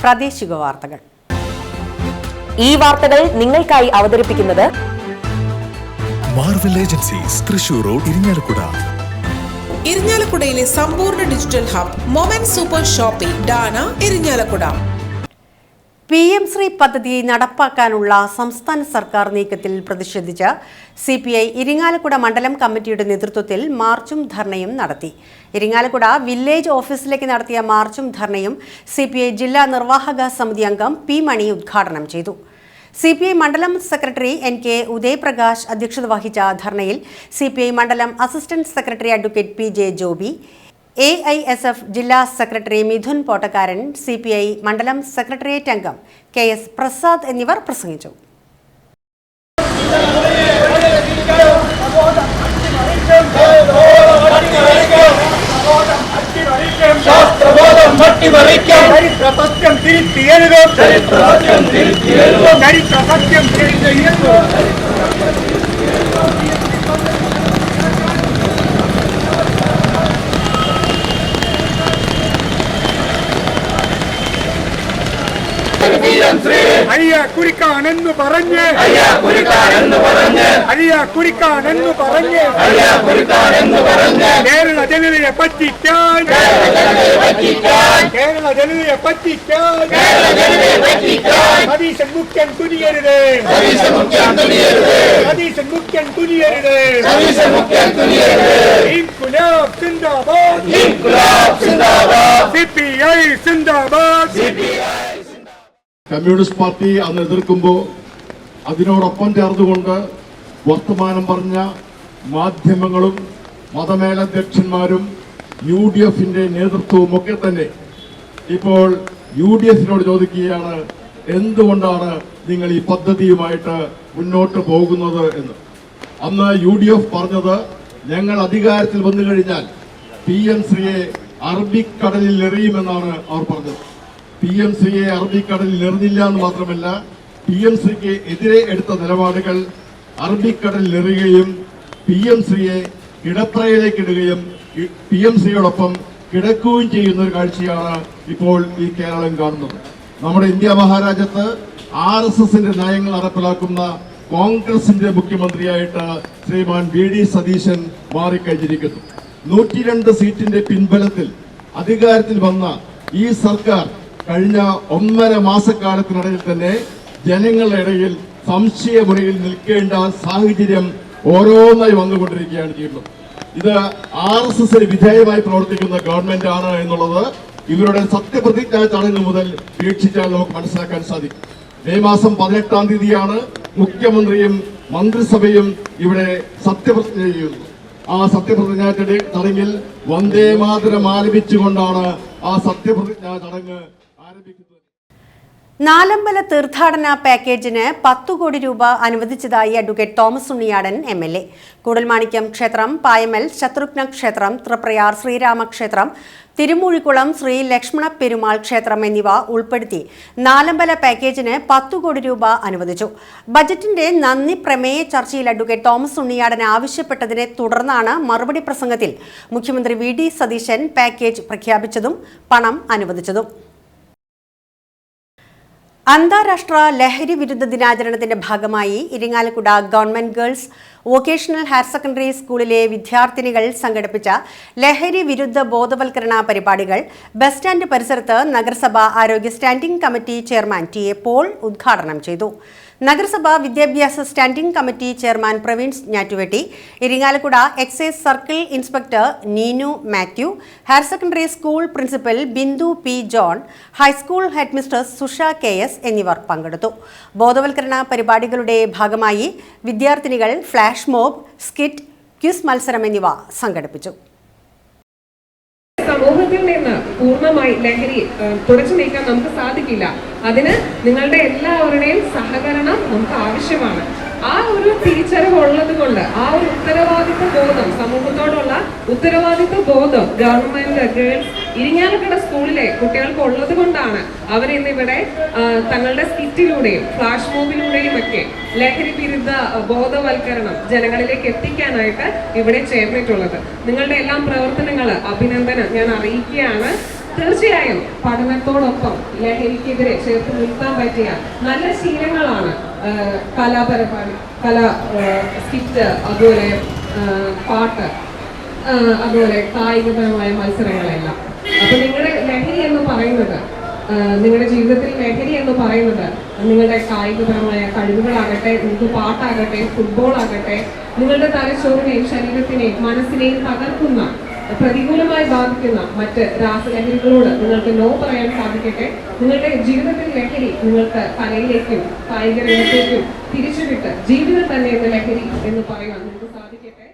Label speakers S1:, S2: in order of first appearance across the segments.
S1: പ്രാദേശിക വാർത്തകൾ.
S2: ഈ വാർത്തകൾ നിങ്ങൾക്കായി അവതരിപ്പിക്കുന്നത്
S3: Marvel agencies, Thrissur road, Irinjalakuda.
S4: ഇരിങ്ങാലക്കുടയിലെ സമ്പൂർണ്ണ digital hub moment super shopping ഡാന, ഇരിങ്ങാലക്കുട.
S1: PM ശ്രീ പദ്ധതി നടപ്പാക്കാനുള്ള സംസ്ഥാന സർക്കാർ നീക്കത്തിൽ പ്രതിഷേധിച്ച് CPI ഇരിങ്ങാലക്കുട മണ്ഡലം കമ്മിറ്റിയുടെ നേതൃത്വത്തിൽ മാർച്ചും ധർണയും നടത്തി. ഇരിങ്ങാലക്കുട വില്ലേജ് ഓഫീസിലേക്ക് നടത്തിയ മാർച്ചും ധർണയും CPI ജില്ലാ നിർവാഹക സമിതി അംഗം P മണി ഉദ്ഘാടനം ചെയ്തു. CPI മണ്ഡലം സെക്രട്ടറി NK ഉദയപ്രകാശ് അധ്യക്ഷത വഹിച്ച ധർണയിൽ CPI മണ്ഡലം assistant secretary advocate PJ Joby, AISF ജില്ലാ സെക്രട്ടറി മിഥുൻ പോട്ടക്കാരൻ, CPI മണ്ഡലം സെക്രട്ടേറിയറ്റ് അംഗം KS പ്രസാദ് എന്നിവർ പ്രസംഗിച്ചു.
S5: അയ്യ കുരിക്കാനെന്നു പറഞ്ഞ് കേരള ജനതയെ പറ്റിക്കാൻ സതീശൻ മുഖ്യൻ തുനിയരുത്. ഇൻകുലാബ് സിന്ദാബാദ്, CPI സിന്ദാബാദ്.
S6: കമ്മ്യൂണിസ്റ്റ് പാർട്ടി അന്ന് എതിർക്കുമ്പോൾ അതിനോടൊപ്പം ചേർന്നുകൊണ്ട് വർത്തമാനം പറഞ്ഞ മാധ്യമങ്ങളും മതമേലധ്യക്ഷന്മാരും UDFന്റെ നേതൃത്വവും ഒക്കെ തന്നെ ഇപ്പോൾ UDFനോട് ചോദിക്കുകയാണ്, എന്തുകൊണ്ടാണ് നിങ്ങൾ ഈ പദ്ധതിയുമായിട്ട് മുന്നോട്ട് പോകുന്നത് എന്ന്. അന്ന് UDF പറഞ്ഞത്, ഞങ്ങൾ അധികാരത്തിൽ വന്നു കഴിഞ്ഞാൽ PM-ശ്രീയെ അറബിക്കടലിൽ എറിയുമെന്നാണ് അവർ പറഞ്ഞത്. PM-ശ്രീയെ അറബിക്കടലിൽ എറിഞ്ഞില്ല എന്ന് മാത്രമല്ല, PM-ശ്രീക്ക് എതിരെ എടുത്ത നിലപാടുകൾ അറബിക്കടലിൽ എറിയുകയും PM-ശ്രീയെ കിടപ്പറയിലേക്ക് ഇടുകയും PM-ശ്രീയോടൊപ്പം കിടക്കുകയും ചെയ്യുന്ന ഒരു കാഴ്ചയാണ് ഇപ്പോൾ ഈ കേരളം കാണുന്നത്. നമ്മുടെ ഇന്ത്യ മഹാരാജ്യത്ത് RSSന്റെ നയങ്ങൾ നടപ്പിലാക്കുന്ന കോൺഗ്രസിന്റെ മുഖ്യമന്ത്രിയായിട്ട് ശ്രീമാൻ VD സതീശൻ മാറിക്കഴിഞ്ഞിരിക്കുന്നു. 102 സീറ്റിന്റെ പിൻബലത്തിൽ അധികാരത്തിൽ വന്ന ഈ സർക്കാർ കഴിഞ്ഞ 1.5 മാസക്കാലത്തിനിടയിൽ തന്നെ ജനങ്ങളുടെ ഇടയിൽ സംശയമുറയിൽ നിൽക്കേണ്ട സാഹചര്യം ഓരോന്നായി വന്നുകൊണ്ടിരിക്കുകയാണ് ചെയ്യുന്നത്. ഇത് RSSന് വിധേയമായി പ്രവർത്തിക്കുന്ന ഗവൺമെന്റ് ആണ് എന്നുള്ളത് ഇവരുടെ സത്യപ്രതിജ്ഞാ ചടങ്ങ് മുതൽ വീക്ഷിച്ചാൽ നമുക്ക് മനസ്സിലാക്കാൻ സാധിക്കും. മെയ് മാസം 18-ാം തീയതിയാണ് മുഖ്യമന്ത്രിയും മന്ത്രിസഭയും ഇവിടെ സത്യപ്രതിജ്ഞ ചെയ്യുന്നത്. ആ സത്യപ്രതിജ്ഞാ ചടങ്ങിൽ വന്ദേ മാതരം ആലപിച്ചുകൊണ്ടാണ് ആ സത്യപ്രതിജ്ഞാ ചടങ്ങ് ആരംഭിക്കുന്നത്.
S1: നാലമ്പല തീർത്ഥാടന പാക്കേജിന് 10 കോടി രൂപ അനുവദിച്ചതായി അഡ്വക്കേറ്റ് തോമസ് ഉണ്ണിയാടൻ MLA. കൂടൽമാണിക്യം ക്ഷേത്രം, പായമൽ ശത്രുഘ്ന ക്ഷേത്രം, തൃപ്രയാർ ശ്രീരാമക്ഷേത്രം, തിരുമൂഴിക്കുളം ശ്രീ ലക്ഷ്മണ പെരുമാൾ ക്ഷേത്രം എന്നിവ ഉൾപ്പെടുത്തി നാലമ്പല പാക്കേജിന് 10 കോടി രൂപ അനുവദിച്ചു. ബജറ്റിന്റെ നന്ദി പ്രമേയ ചർച്ചയിൽ അഡ്വക്കേറ്റ് തോമസ് ഉണ്ണിയാടൻ ആവശ്യപ്പെട്ടതിനെ തുടർന്നാണ് മറുപടി പ്രസംഗത്തിൽ മുഖ്യമന്ത്രി VD സതീശൻ പാക്കേജ് പ്രഖ്യാപിച്ചതും പണം അനുവദിച്ചതും. അന്താരാഷ്ട്ര ലഹരി വിരുദ്ധ ദിനാചരണത്തിന്റെ ഭാഗമായി Irinjalakuda government girls vocational higher secondary സ്കൂളിലെ വിദ്യാർത്ഥിനികൾ സംഘടിപ്പിച്ച ലഹരി വിരുദ്ധ ബോധവൽക്കരണ പരിപാടികൾ ബസ് സ്റ്റാൻഡ് പരിസരത്ത് നഗരസഭ ആരോഗ്യ standing committee chairman TA Paul ഉദ്ഘാടനം ചെയ്തു. നഗരസഭ വിദ്യാഭ്യാസ standing committee chairman Praveen Njattuvetty, Irinjalakuda excise circle inspector Neenu Mathew, higher secondary school principal Bindu P John, high school headmistress Susha KS എന്നിവർ പങ്കെടുത്തു. ബോധവൽക്കരണ പരിപാടികളുടെ ഭാഗമായി വിദ്യാർത്ഥിനികൾ ഫ്ലാഷ് മോബ്, സ്കിറ്റ്, ക്വിസ് മത്സരം എന്നിവ സംഘടിപ്പിച്ചു.
S7: സമൂഹത്തിൽ നിന്ന് പൂർണ്ണമായി ലഹരി തുടച്ചു നീക്കാൻ നമുക്ക് സാധിക്കില്ല. അതിന് നിങ്ങളുടെ എല്ലാവരുടെയും സഹകരണം നമുക്ക് ആവശ്യമാണ്. ആ ഒരു തിരിച്ചറിവ് ഉള്ളത് കൊണ്ട്, ആ ഒരു ഉത്തരവാദിത്വ ബോധം, സമൂഹത്തോടുള്ള ഉത്തരവാദിത്വ ബോധം ഗവൺമെന്റ് ഗേൾസ് ഇരിങ്ങാലക്കുട സ്കൂളിലെ കുട്ടികൾക്ക് ഉള്ളത് കൊണ്ടാണ് അവരിന്നിവിടെ തങ്ങളുടെ സ്കിറ്റിലൂടെയും ഫ്ലാഷ് മോബിലൂടെയും ഒക്കെ ലഹരി വിരുദ്ധ ബോധവൽക്കരണം ജനങ്ങളിലേക്ക് എത്തിക്കാനായിട്ട് ഇവിടെ ചേർന്നിട്ടുള്ളത്. നിങ്ങളുടെ എല്ലാം പ്രവർത്തനങ്ങൾ അഭിനന്ദനം ഞാൻ അറിയിക്കുകയാണ്. തീർച്ചയായും പഠനത്തോടൊപ്പം ലഹരിക്കെതിരെ ചേർത്ത് നിർത്താൻ പറ്റിയ നല്ല ശീലങ്ങളാണ് കലാപരമായി സ്കിറ്റ്, അതുപോലെ പാട്ട്, അതുപോലെ കായികപരമായ മത്സരങ്ങളെല്ലാം. അപ്പൊ നിങ്ങളുടെ ലഹരി എന്ന് പറയുന്നത്, നിങ്ങളുടെ ജീവിതത്തിൽ ലഹരി എന്ന് പറയുന്നത് നിങ്ങളുടെ കായികപരമായ കഴിവുകളാകട്ടെ, നിങ്ങൾക്ക് പാട്ടാകട്ടെ, ഫുട്ബോൾ ആകട്ടെ, നിങ്ങളുടെ തലച്ചോറിനെയും ശരീരത്തിനെയും മനസ്സിനെയും തകർക്കുന്ന, പ്രതികൂലമായി ബാധിക്കുന്ന മറ്റ് രാസലഹരികളോട് നിങ്ങൾക്ക് നോ പറയാൻ സാധിക്കട്ടെ. നിങ്ങളുടെ ജീവിതത്തിൽ ലഹരി നിങ്ങൾക്ക് കലയിലേക്കും കായിക രംഗത്തേക്കും തിരിച്ചുവിട്ട് ജീവിതം തന്നെ എന്ന ലഹരി എന്ന് പറയാൻ നിങ്ങൾക്ക് സാധിക്കട്ടെ.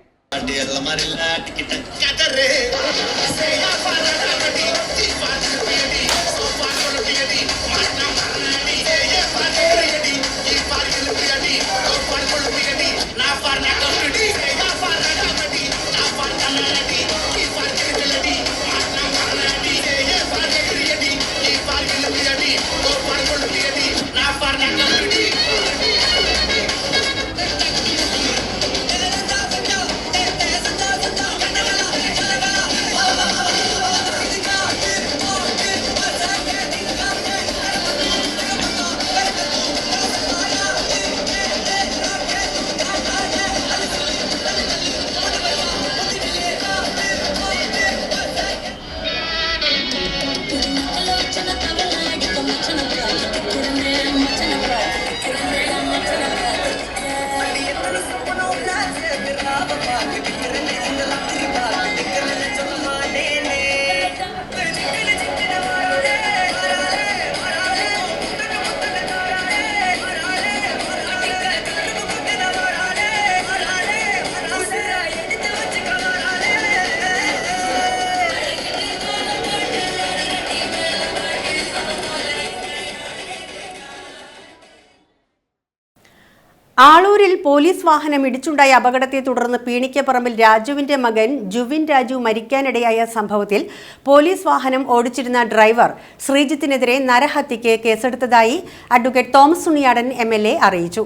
S1: ആളൂരിൽ പോലീസ് വാഹനം ഇടിച്ചുണ്ടായ അപകടത്തെ തുടർന്ന് പീണിക്കപ്പറമ്പിൽ രാജുവിന്റെ മകൻ ജുവിൻ രാജു മരിക്കാനിടയായ സംഭവത്തിൽ പോലീസ് വാഹനം ഓടിച്ചിരുന്ന ഡ്രൈവർ ശ്രീജിത്തിനെതിരെ നരഹത്യയ്ക്ക് കേസെടുത്തതായി അഡ്വക്കേറ്റ് തോമസ് ഉണ്ണിയാടൻ MLA അറിയിച്ചു.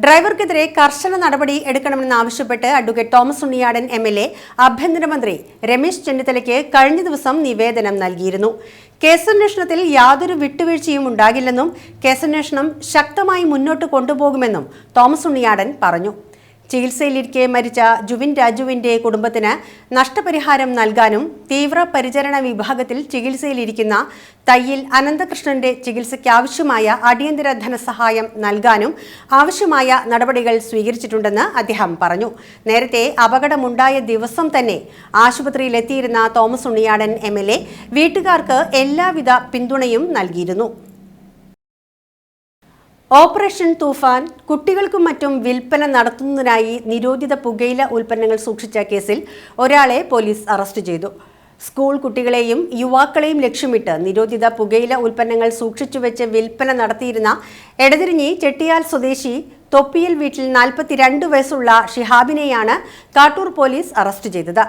S1: ഡ്രൈവർക്കെതിരെ കർശന നടപടി എടുക്കണമെന്നാവശ്യപ്പെട്ട് അഡ്വക്കേറ്റ് തോമസ് ഉണ്ണിയാടൻ MLA ആഭ്യന്തരമന്ത്രി രമേശ് ചെന്നിത്തലയ്ക്ക് കഴിഞ്ഞ ദിവസം നിവേദനം നൽകിയിരുന്നു. കേസന്വേഷണത്തിൽ യാതൊരു വിട്ടുവീഴ്ചയും ഉണ്ടാകില്ലെന്നും കേസന്വേഷണം ശക്തമായി മുന്നോട്ട് കൊണ്ടുപോകുമെന്നും തോമസ് ഉണ്ണിയാടൻ പറഞ്ഞു. ചികിത്സയിലിരിക്കെ മരിച്ച ജുവിൻ രാജുവിന്റെ കുടുംബത്തിന് നഷ്ടപരിഹാരം നൽകാനും തീവ്രപരിചരണ വിഭാഗത്തിൽ ചികിത്സയിലിരിക്കുന്ന തയ്യിൽ അനന്തകൃഷ്ണന്റെ ചികിത്സയ്ക്കാവശ്യമായ അടിയന്തര ധനസഹായം നൽകാനും ആവശ്യമായ നടപടികൾ സ്വീകരിച്ചിട്ടുണ്ടെന്ന് അദ്ദേഹം പറഞ്ഞു. നേരത്തെ അപകടമുണ്ടായ ദിവസം തന്നെ ആശുപത്രിയിലെത്തിയിരുന്ന തോമസ് ഉണ്ണിയാടൻ MLA വീട്ടുകാർക്ക് എല്ലാവിധ പിന്തുണയും നൽകിയിരുന്നു. ഓപ്പറേഷൻ തൂഫാൻ കുട്ടികൾക്കും മറ്റും വിൽപ്പന നടത്തുന്നതിനായി നിരോധിത പുകയില ഉൽപ്പന്നങ്ങൾ സൂക്ഷിച്ച കേസിൽ ഒരാളെ പോലീസ് അറസ്റ്റ് ചെയ്തു. സ്കൂൾ കുട്ടികളെയും യുവാക്കളെയും ലക്ഷ്യമിട്ട് നിരോധിത പുകയില ഉൽപ്പന്നങ്ങൾ സൂക്ഷിച്ചുവെച്ച് വിൽപ്പന നടത്തിയിരുന്ന എടതിരിഞ്ഞി ചെട്ടിയാൽ സ്വദേശി തൊപ്പിയിൽ വീട്ടിൽ 42 വയസ്സുള്ള ഷിഹാബിനെയാണ് കാട്ടൂർ പോലീസ് അറസ്റ്റ് ചെയ്തത്.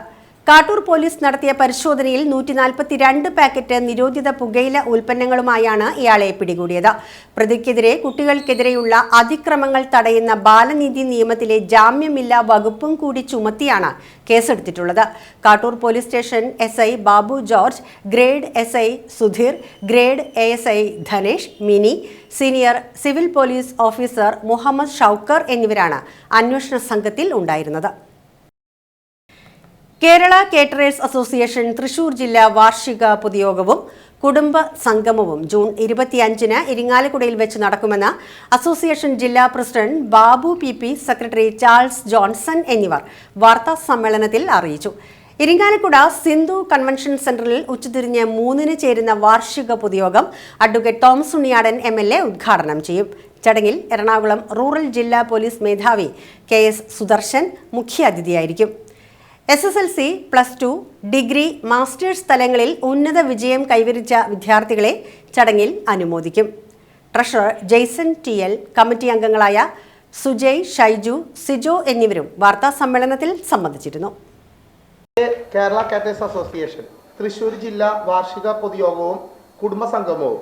S1: കാട്ടൂർ പോലീസ് നടത്തിയ പരിശോധനയിൽ 142 പാക്കറ്റ് നിരോധിത പുകയില ഉൽപ്പന്നങ്ങളുമായാണ് ഇയാളെ പിടികൂടിയത്. പ്രതിക്കെതിരെ കുട്ടികൾക്കെതിരെയുള്ള അതിക്രമങ്ങൾ തടയുന്ന ബാലനീതി നിയമത്തിലെ ജാമ്യമില്ലാ വകുപ്പും കൂടി ചുമത്തിയാണ് കേസെടുത്തിട്ടുള്ളത്. Kattoor police station SI Babu George, grade SI Sudheer, grade ASI Dhanesh, Mini, senior civil police officer Muhammad Shoukkar എന്നിവരാണ് അന്വേഷണ സംഘത്തിൽ ഉണ്ടായിരുന്നത്. കേരള കേറ്ററേഴ്സ് അസോസിയേഷൻ തൃശൂർ ജില്ലാ വാർഷിക പൊതുയോഗവും കുടുംബ സംഗമവും ജൂൺ 25-ന് ഇരിങ്ങാലക്കുടയിൽ വെച്ച് നടക്കുമെന്ന് അസോസിയേഷൻ ജില്ലാ president Babu PP, secretary Charles Johnson എന്നിവർ വാർത്താ സമ്മേളനത്തിൽ അറിയിച്ചു. ഇരിങ്ങാലക്കുട സിന്ധു കൺവെൻഷൻ സെന്ററിൽ ഉച്ചതിരിഞ്ഞ് 3-ന് ചേരുന്ന വാർഷിക പൊതുയോഗം അഡ്വക്കേറ്റ് തോമസ് ഉണ്ണിയാടൻ MLA ഉദ്ഘാടനം ചെയ്യും. ചടങ്ങിൽ എറണാകുളം റൂറൽ ജില്ലാ പോലീസ് മേധാവി KS സുദർശൻ മുഖ്യാതിഥിയായിരിക്കും. SSLC, +2, ഡിഗ്രി, മാസ്റ്റേഴ്സ് തലങ്ങളിൽ ഉന്നത വിജയം കൈവരിച്ച വിദ്യാർത്ഥികളെ ചടങ്ങിൽ അനുമോദിക്കും. ട്രഷറർ ജെയ്സൺ TL, കമ്മിറ്റി അംഗങ്ങളായ സുജയ്, ഷൈജു, സിജോ എന്നിവരും വാർത്താ സമ്മേളനത്തിൽ സംബന്ധിച്ചിരുന്നു.
S8: കേരള കാറ്റേഴ്സ് അസോസിയേഷൻ തൃശൂർ ജില്ലാ വാർഷിക പൊതുയോഗവും കുടുംബസംഗമവും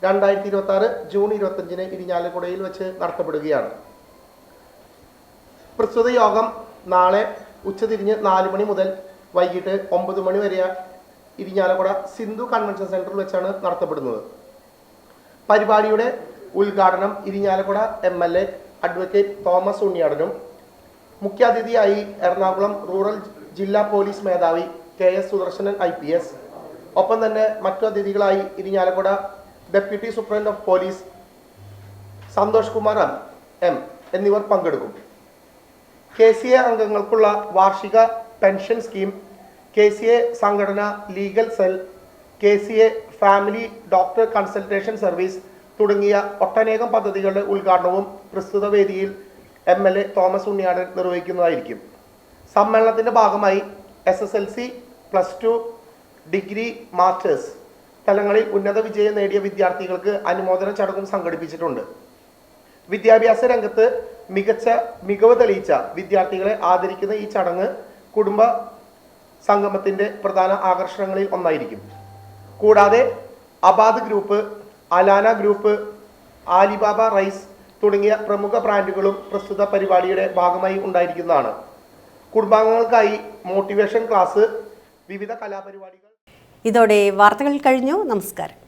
S8: 2026 ജൂൺ 25-ന് ഇരിങ്ങാലക്കുടയിൽ വെച്ച് നടത്തപ്പെടുകയാണ്. പ്രസ്തുത യോഗം നാളെ ഉച്ചതിരിഞ്ഞ് 4 മണി മുതൽ വൈകിട്ട് 9 മണി വരെ ഇരിഞ്ഞാലക്കുട സിന്ധു കൺവെൻഷൻ സെന്ററിൽ വെച്ചാണ് നടത്തപ്പെടുന്നത്. പരിപാടിയുടെ ഉദ്ഘാടനം ഇരിഞ്ഞാലക്കുട MLA അഡ്വക്കേറ്റ് തോമസ് ഉണ്ണിയാടനും മുഖ്യാതിഥിയായി എറണാകുളം റൂറൽ ജില്ലാ പോലീസ് മേധാവി KS സുദർശനൻ IPS, ഒപ്പം തന്നെ മറ്റു അതിഥികളായി Irinjalakuda deputy superintendent of police Santhosh Kumar M എന്നിവർ പങ്കെടുക്കും. KCA അംഗങ്ങൾക്കുള്ള വാർഷിക പെൻഷൻ സ്കീം, KCA സംഘടന legal cell, KCA family doctor consultation service തുടങ്ങിയ ഒട്ടനേകം പദ്ധതികളുടെ ഉദ്ഘാടനവും പ്രസ്തുത വേദിയിൽ MLA തോമസ് ഉണ്ണിയാടൻ നിർവഹിക്കുന്നതായിരിക്കും. സമ്മേളനത്തിൻ്റെ ഭാഗമായി SSLC, +2, ഡിഗ്രി, മാസ്റ്റേഴ്സ് തലങ്ങളിൽ ഉന്നത വിജയം നേടിയ വിദ്യാർത്ഥികൾക്ക് അനുമോദന ചടങ്ങും സംഘടിപ്പിച്ചിട്ടുണ്ട്. വിദ്യാഭ്യാസ രംഗത്ത് മികവ് തെളിയിച്ച വിദ്യാർത്ഥികളെ ആദരിക്കുന്ന ഈ ചടങ്ങ് കുടുംബ സംഗമത്തിൻ്റെ പ്രധാന ആകർഷണങ്ങളിൽ ഒന്നായിരിക്കും. കൂടാതെ Abad group, Allana group, Alibaba rice തുടങ്ങിയ പ്രമുഖ ബ്രാൻഡുകളും പ്രസ്തുത പരിപാടിയുടെ ഭാഗമായി ഉണ്ടായിരിക്കുന്നതാണ്. കുടുംബാംഗങ്ങൾക്കായി മോട്ടിവേഷൻ ക്ലാസ്, വിവിധ കലാപരിപാടികൾ.
S1: ഇതോടെ വാർത്തകൾ കഴിഞ്ഞു. നമസ്കാരം.